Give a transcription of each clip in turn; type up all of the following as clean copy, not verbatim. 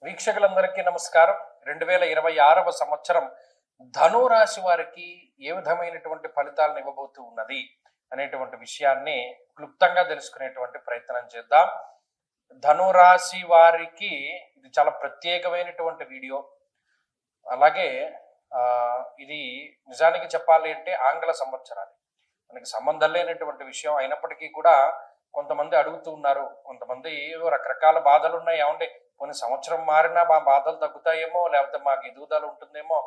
వీక్షకులందరికీ నమస్కారం. 2026వ సంవత్సరం ధను రాశి వారికి ఏ విధమైనటువంటి ఫలితాలను ఇవ్వబోతూ ఉన్నది అనేటువంటి విషయాన్ని క్లుప్తంగా తెలుసుకునేటువంటి ప్రయత్నం చేద్దాం. ధను రాశి వారికి ఇది చాలా ప్రత్యేకమైనటువంటి వీడియో. అలాగే ఇది నిజానికి చెప్పాలి అంటే ఆంగ్ల సంవత్సరాలు మనకి సంబంధం లేనటువంటి విషయం అయినప్పటికీ కూడా కొంతమంది అడుగుతూ ఉన్నారు. కొంతమంది రకరకాల బాధలు ఉన్నాయి. ఏమంటే కొన్ని సంవత్సరం మారినా మా బాధలు తగ్గుతాయేమో, లేకపోతే మాకు ఎదుగుదల ఉంటుందేమో,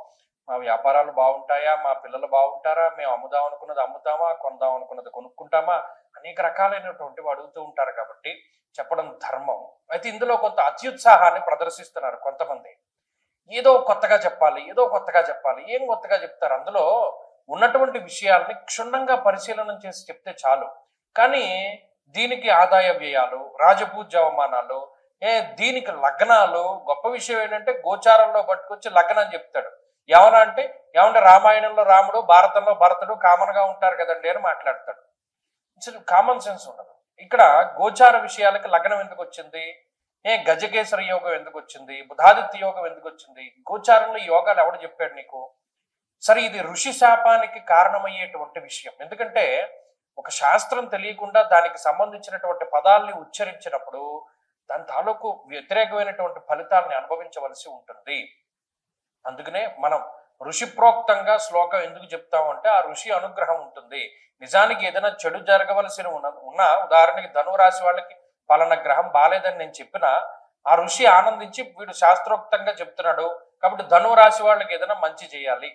మా వ్యాపారాలు బాగుంటాయా, మా పిల్లలు బాగుంటారా, మేము అమ్ముదాం అనుకున్నది అమ్ముతామా, కొందాం అనుకున్నది కొనుక్కుంటామా, అనేక రకాలైనటువంటివి అడుగుతూ ఉంటారు. కాబట్టి చెప్పడం ధర్మం. అయితే ఇందులో కొంత అత్యుత్సాహాన్ని ప్రదర్శిస్తున్నారు కొంతమంది. ఏదో కొత్తగా చెప్పాలి, ఏదో కొత్తగా చెప్పాలి. ఏం కొత్తగా చెప్తారు? అందులో ఉన్నటువంటి విషయాల్ని క్షుణ్ణంగా పరిశీలన చేసి చెప్తే చాలు. కానీ దీనికి ఆదాయ వ్యయాలు, రాజపూజ్య అవమానాలు, దీనికి లగ్నాలు. గొప్ప విషయం ఏంటంటే గోచారంలో పట్టుకొచ్చి లగ్నం చెప్తాడు. ఏమంటే రామాయణంలో రాముడు, భారతంలో భరతుడు కామన్ గా ఉంటారు కదండి అని మాట్లాడతాడు. అసలు కామన్ సెన్స్ ఉండదు. ఇక్కడ గోచార విషయాలకి లగ్నం ఎందుకు వచ్చింది, గజకేసరి యోగం ఎందుకు వచ్చింది, బుధాదిత్య యోగం ఎందుకు వచ్చింది, గోచారంలో ఈ యోగాలు ఎవడు చెప్పాడు నీకు? సరే, ఇది ఋషి శాపానికి కారణమయ్యేటువంటి విషయం. ఎందుకంటే ఒక శాస్త్రం తెలియకుండా దానికి సంబంధించినటువంటి పదాల్ని ఉచ్చరించినప్పుడు దాని తాలూకు వ్యతిరేకమైనటువంటి ఫలితాలని అనుభవించవలసి ఉంటుంది. అందుకనే మనం ఋషి ప్రోక్తంగా శ్లోకం ఎందుకు చెప్తామంటే ఆ ఋషి అనుగ్రహం ఉంటుంది. నిజానికి ఏదైనా చెడు జరగవలసి ఉన్న ఉదాహరణకి ధనురాశి వాళ్ళకి పలానా గ్రహం బాలేదని నేను చెప్పినా ఆ ఋషి ఆనందించి వీడు శాస్త్రోక్తంగా చెప్తున్నాడు కాబట్టి ధనురాశి వాళ్ళకి ఏదైనా మంచి చేయాలి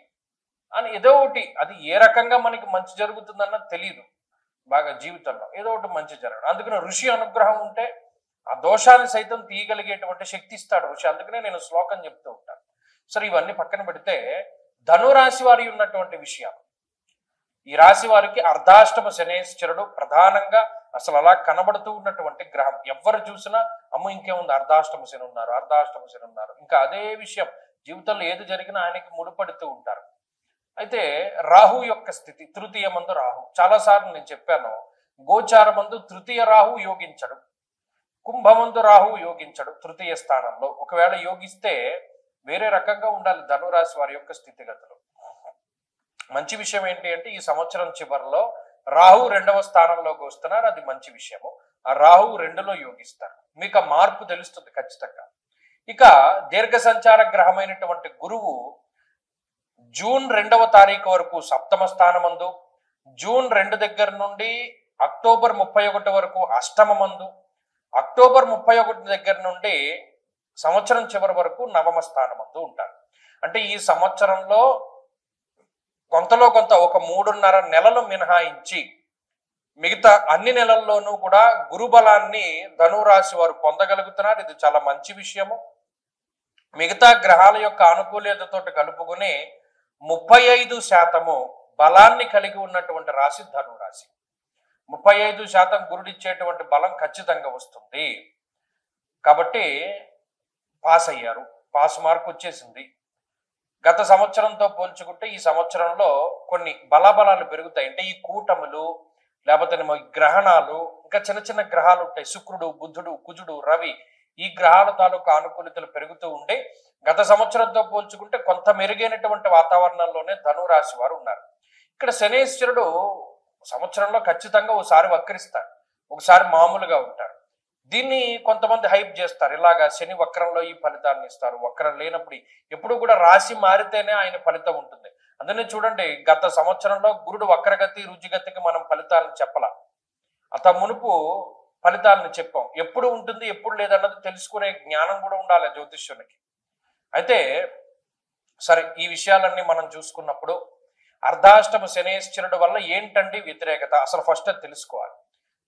అని ఏదో ఒకటి, అది ఏ రకంగా మనకి మంచి జరుగుతుందన్నది తెలియదు. బాగా జీవితంలో ఏదో ఒకటి మంచి జరగడం. అందుకని ఋషి అనుగ్రహం ఉంటే ఆ దోషాన్ని సైతం తీయగలిగేటువంటి శక్తి ఇస్తాడు ఋషి. అందుకనే నేను శ్లోకం చెప్తూ ఉంటాను. సరే, ఇవన్నీ పక్కన పెడితే ధనురాశి వారి ఉన్నటువంటి విషయాలు. ఈ రాశి వారికి అర్ధాష్టమ శనేశ్వరుడు ప్రధానంగా అసలు అలా కనబడుతూ ఉన్నటువంటి గ్రహం. ఎవరు చూసినా అమ్మ ఇంకేముంది, అర్ధాష్టమ శని ఉన్నారు, అర్ధాష్టమ శని ఉన్నారు. ఇంకా అదే విషయం జీవితంలో ఏది జరిగినా ఆయనకి ముడిపడుతూ ఉంటారు. అయితే రాహు యొక్క స్థితి, తృతీయ మందు రాహు. చాలాసార్లు నేను చెప్పాను, గోచారమందు తృతీయ రాహు యోగించడు, కుంభమందు రాహు యోగించడు తృతీయ స్థానంలో. ఒకవేళ యోగిస్తే వేరే రకంగా ఉండాలి ధనురాశి వారి యొక్క స్థితిగతులు. మంచి విషయం ఏంటి అంటే ఈ సంవత్సరం చివరిలో రాహు 2వ స్థానంలోకి వస్తున్నారు. అది మంచి విషయము. ఆ రాహు 2లో యోగిస్తారు. మీకు ఆ మార్పు తెలుస్తుంది ఖచ్చితంగా. ఇక దీర్ఘ సంచార గ్రహమైనటువంటి గురువు జూన్ 2వ తారీఖు వరకు సప్తమ స్థానమందు, జూన్ 2 దగ్గర నుండి అక్టోబర్ 31 వరకు అష్టమ మందు, అక్టోబర్ 31 దగ్గర నుండి సంవత్సరం చివరి వరకు నవమ స్థానమందు ఉంటారు. అంటే ఈ సంవత్సరంలో కొంతలో కొంత ఒక 3.5 నెలలు మినహాయించి మిగతా అన్ని నెలల్లోనూ కూడా గురుబలాన్ని ధనురాశి వారు పొందగలుగుతున్నారు. ఇది చాలా మంచి విషయము. మిగతా గ్రహాల యొక్క అనుకూలతతో కలుపుకుని 35% బలాన్ని కలిగి ఉన్నటువంటి రాశి ధనురాశి. 35% గురుడిచ్చేటువంటి బలం ఖచ్చితంగా వస్తుంది. కాబట్టి పాస్ అయ్యారు, పాస్ మార్క్ వచ్చేసింది. గత సంవత్సరంతో పోల్చుకుంటే ఈ సంవత్సరంలో కొన్ని బలాబలాలు పెరుగుతాయి. అంటే ఈ కూటములు, లేకపోతే గ్రహణాలు, ఇంకా చిన్న చిన్న గ్రహాలు ఉంటాయి. శుక్రుడు, బుధుడు, కుజుడు, రవి, ఈ గ్రహాల తాలూకు అనుకూలతలు పెరుగుతూ ఉంటే గత సంవత్సరంతో పోల్చుకుంటే కొంత మెరుగైనటువంటి వాతావరణంలోనే ధనురాశి వారు ఉన్నారు. ఇక్కడ శనేశ్వరుడు సంవత్సరంలో ఖచ్చితంగా ఒకసారి వక్రిస్తారు, ఒకసారి మామూలుగా ఉంటారు. దీన్ని కొంతమంది హైప్ చేస్తారు. ఇలాగా శని వక్రంలో ఈ ఫలితాన్ని ఇస్తారు, వక్రం లేనప్పుడు ఎప్పుడు కూడా రాశి మారితేనే ఆయన ఫలితం ఉంటుంది. అందుకనే చూడండి, గత సంవత్సరంలో గురుడు వక్రగతి రుచిగతికి మనం ఫలితాలను చెప్పలా, అంత మునుపు ఫలితాలను చెప్పాం. ఎప్పుడు ఉంటుంది ఎప్పుడు లేదన్నది తెలుసుకునే జ్ఞానం కూడా ఉండాలి జ్యోతిష్యునికి. అయితే సరే, ఈ విషయాలన్నీ మనం చూసుకున్నప్పుడు అర్ధాష్టమ శనేశ్వరుడు వల్ల ఏంటండి వ్యతిరేకత, అసలు ఫస్ట్ తెలుసుకోవాలి.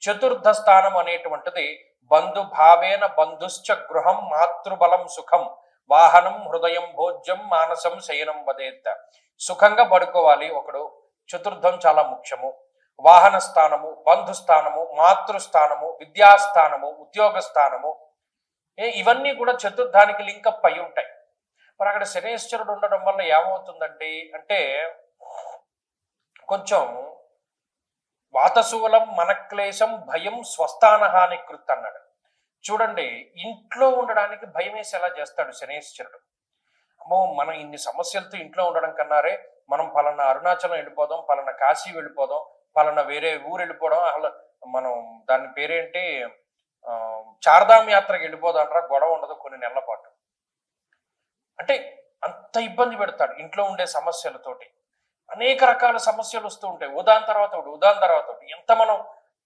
చతుర్థ స్థానం అనేటువంటిది బంధు భావేన బంధుశ్చ గృహం మాతృబలం సుఖం వాహనం హృదయం భోజ్యం మానసం శయనం వదేత్త. సుఖంగా పడుకోవాలి ఒకడు, చతుర్థం చాలా ముఖ్యము. వాహన స్థానము, బంధు స్థానము, మాతృస్థానము, విద్యాస్థానము, ఉద్యోగ స్థానము, ఇవన్నీ కూడా చతుర్థానికి లింకప్ అయి ఉంటాయి. మరి అక్కడ శనేశ్వరుడు ఉండడం వల్ల ఏమవుతుందండి అంటే కొంచెం వాతశూలం మనక్లేశం భయం స్వస్థానహాని కృత్ అన్నాడు. చూడండి, ఇంట్లో ఉండడానికి భయం వేసి ఎలా చేస్తాడు శనేశ్వరుడు. అమ్మో, మనం ఇన్ని సమస్యలతో ఇంట్లో ఉండడం కన్నారే మనం పలానా అరుణాచలం వెళ్ళిపోదాం, పలానా కాశీ వెళ్ళిపోదాం, పలానా వేరే ఊరు వెళ్ళిపోవడం, అసలు మనం దాని పేరేంటి చార్ధామ్ యాత్రకి వెళ్ళిపోదాం రా, గొడవ ఉండదు కొన్ని నెలల పాటు. అంటే అంత ఇబ్బంది పెడతాడు ఇంట్లో ఉండే సమస్యలతోటి. అనేక రకాల సమస్యలు వస్తూ ఉంటాయి, ఉదాహరణ తర్వాత ఒకటి, ఉదాహరణ తర్వాత ఒకటి. ఎంత మనం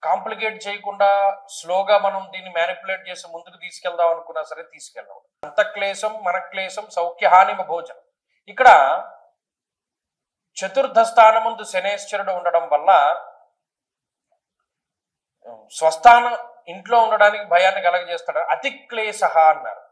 కాంప్లికేట్ చేయకుండా స్లోగా మనం దీన్ని మ్యానిపులేట్ చేసి ముందుకు తీసుకెళ్దాం అనుకున్నా సరే తీసుకెళ్దాం. అంత క్లేశం మన క్లేశం సౌఖ్యహానిమ భోజనం. ఇక్కడ చతుర్థ స్థానముందు శనేశ్వరుడు ఉండడం వల్ల స్వస్థానం ఇంట్లో ఉండడానికి భయాన్ని కలగజేస్తాడు. అతి క్లేశ అన్నారు.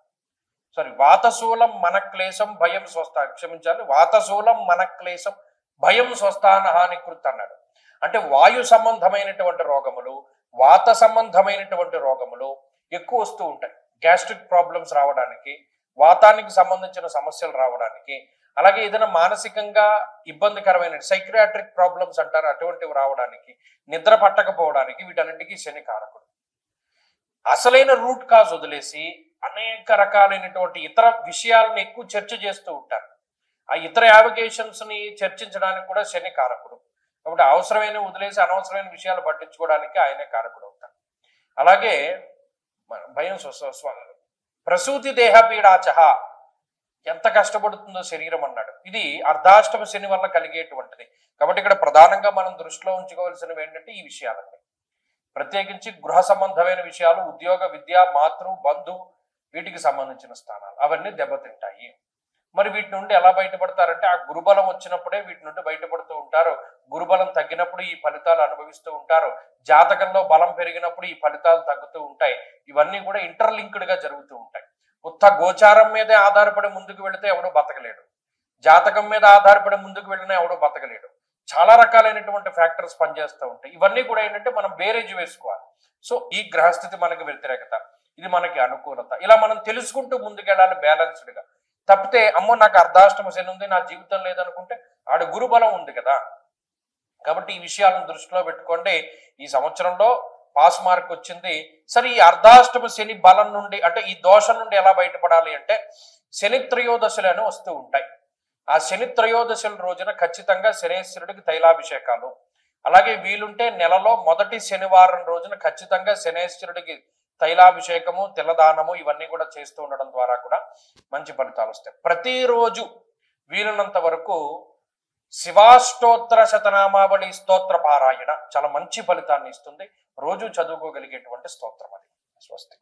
సారీ, వాతశూలం మన క్లేశం భయం స్వస్థ, క్షమించాలి, వాతశూలం మన క్లేశం భయం స్వస్థాన హాని కృత్ అన్నాడు. అంటే వాయు సంబంధమైనటువంటి రోగములు, వాత సంబంధమైనటువంటి రోగములు ఎక్కువ వస్తూ ఉంటాయి. గ్యాస్ట్రిక్ ప్రాబ్లమ్స్ రావడానికి, వాతానికి సంబంధించిన సమస్యలు రావడానికి, అలాగే ఏదైనా మానసికంగా ఇబ్బందికరమైన సైక్రియాట్రిక్ ప్రాబ్లమ్స్ అంటారు, అటువంటివి రావడానికి, నిద్ర పట్టకపోవడానికి, వీటన్నింటికీ శని కారకుడు. అసలైన రూట్ కాజ్ వదిలేసి అనేక రకాలైనటువంటి ఇతర విషయాలను ఎక్కువ చర్చ చేస్తూ ఉంటారు. ఆ ఇతర యావిగేషన్స్ ని చర్చించడానికి కూడా శని కారకుడు. కాబట్టి అవసరమైన వదిలేసి అనవసరమైన విషయాలు పట్టించుకోవడానికి ఆయనే కారకుడు అవుతాడు. అలాగే భయం ప్రసూతి దేహ పీడాచహ, ఎంత కష్టపడుతుందో శరీరం అన్నాడు. ఇది అర్ధాష్టమ శని వల్ల కలిగేటువంటిది. కాబట్టి ఇక్కడ ప్రధానంగా మనం దృష్టిలో ఉంచుకోవాల్సినవి ఏంటంటే ఈ విషయాలన్నీ, ప్రత్యేకించి గృహ సంబంధమైన విషయాలు, ఉద్యోగ, విద్య, మాతృ, బంధు, వీటికి సంబంధించిన స్థానాలు అవన్నీ దెబ్బతింటాయి. మరి వీటి నుండి ఎలా బయటపడతారంటే ఆ గురుబలం వచ్చినప్పుడే వీటి నుండి బయటపడుతూ ఉంటారు. గురుబలం తగ్గినప్పుడు ఈ ఫలితాలు అనుభవిస్తూ ఉంటారు. జాతకంలో బలం పెరిగినప్పుడు ఈ ఫలితాలు తగ్గుతూ ఉంటాయి. ఇవన్నీ కూడా ఇంటర్లింక్డ్ గా జరుగుతూ ఉంటాయి. ఉత్త గోచారం మీదే ఆధారపడి ముందుకు వెళితే ఎవడో బతకలేడు, జాతకం మీద ఆధారపడి ముందుకు వెళ్ళినా ఎవడో బతకలేడు. చాలా రకాలైనటువంటి ఫ్యాక్టర్స్ పనిచేస్తూ ఉంటాయి. ఇవన్నీ కూడా ఏంటంటే మనం బేరేజ్ వేసుకోవాలి. సో ఈ గ్రహస్థితి మనకి వ్యతిరేకత, ఇది మనకి అనుకూలత, ఇలా మనం తెలుసుకుంటూ ముందుకెళ్ళాలి బ్యాలెన్స్డ్ గా. తప్పితే అమ్మో నాకు అర్ధాష్టమ శని ఉంది, నా జీవితం లేదనుకుంటే ఆడు గురుబలం ఉంది కదా. కాబట్టి ఈ విషయాలను దృష్టిలో పెట్టుకోండి. ఈ సంవత్సరంలో పాస్ మార్క్ వచ్చింది. సరే, ఈ అర్ధాష్టమ శని బలం నుండి అంటే ఈ దోషం నుండి ఎలా బయటపడాలి అంటే శని త్రయోదశలు అని వస్తూ ఉంటాయి. ఆ శని త్రయోదశల రోజున ఖచ్చితంగా శనేశ్వరుడికి తైలాభిషేకాలు, అలాగే వీలుంటే నెలలో మొదటి శనివారం రోజున ఖచ్చితంగా శనేశ్వరుడికి తైలాభిషేకము, తిలదానము ఇవన్నీ కూడా చేస్తూ ఉండడం ద్వారా కూడా మంచి ఫలితాలు వస్తాయి. ప్రతిరోజు వీలున్నంత వరకు శివాష్టోత్తర శతనామావళి స్తోత్ర పారాయణ చాలా మంచి ఫలితాన్ని ఇస్తుంది. రోజు చదువుకోగలిగేటువంటి స్తోత్రం అది. స్వస్తి.